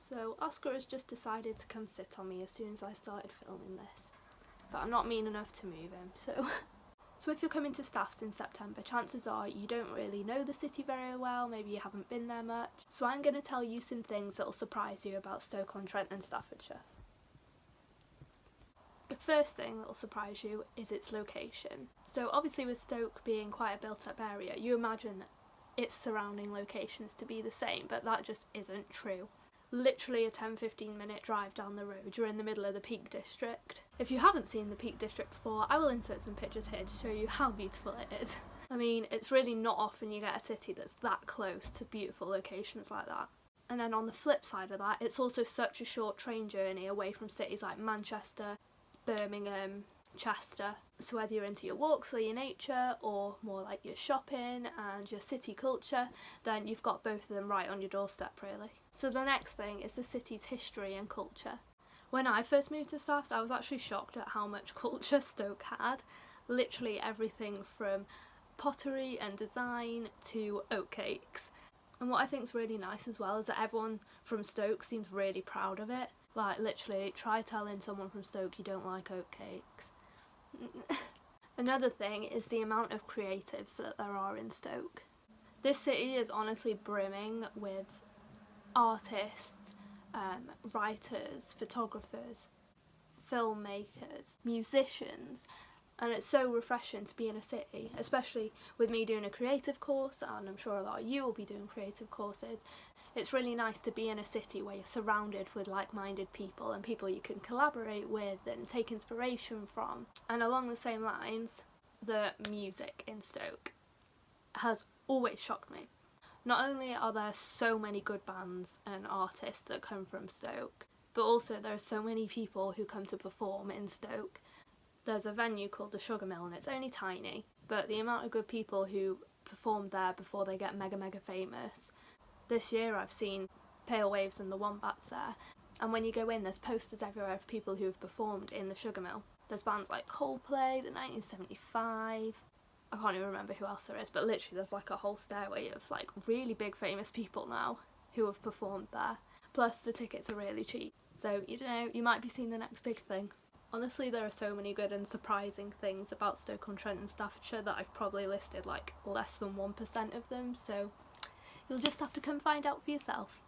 So Oscar has just decided to come sit on me as soon as I started filming this, but I'm not mean enough to move him, so... So if you're coming to Staffs in September, chances are you don't really know the city very well, maybe you haven't been there much, so I'm going to tell you some things that will surprise you about Stoke-on-Trent and Staffordshire. The first thing that will surprise you is its location. So obviously with Stoke being quite a built-up area, you imagine its surrounding locations to be the same, but that just isn't true. Literally a 10-15 minute drive down the road, you're in the middle of the Peak District. If you haven't seen the Peak District before, I will insert some pictures here to show you how beautiful it is. I mean, it's really not often you get a city that's that close to beautiful locations like that. And then on the flip side of that, it's also such a short train journey away from cities like Manchester, Birmingham, Chester. So whether you're into your walks or your nature, or more like your shopping and your city culture, then you've got both of them right on your doorstep really. So the next thing is the city's history and culture. When I first moved to Staffs, I was actually shocked at how much culture Stoke had. Literally everything from pottery and design to oatcakes. And what I think is really nice as well is that everyone from Stoke seems really proud of it. Like literally, try telling someone from Stoke you don't like oatcakes. Another thing is the amount of creatives that there are in Stoke. This city is honestly brimming with artists, writers, photographers, filmmakers, musicians, and it's so refreshing to be in a city, especially with me doing a creative course, and I'm sure a lot of you will be doing creative courses. It's really nice to be in a city where you're surrounded with like-minded people and people you can collaborate with and take inspiration from. And along the same lines, the music in Stoke has always shocked me. Not only are there so many good bands and artists that come from Stoke, but also there are so many people who come to perform in Stoke. There's a venue called the Sugar Mill and it's only tiny, but the amount of good people who perform there before they get mega famous. This year I've seen Pale Waves and the Wombats there, and when you go in there's posters everywhere of people who have performed in the Sugar Mill. There's bands like Coldplay, the 1975, I can't even remember who else there is, but literally there's like a whole stairway of like really big famous people now who have performed there. Plus the tickets are really cheap, so you know, you might be seeing the next big thing. Honestly, there are so many good and surprising things about Stoke-on-Trent and Staffordshire that I've probably listed like less than 1% of them, so you'll just have to come find out for yourself.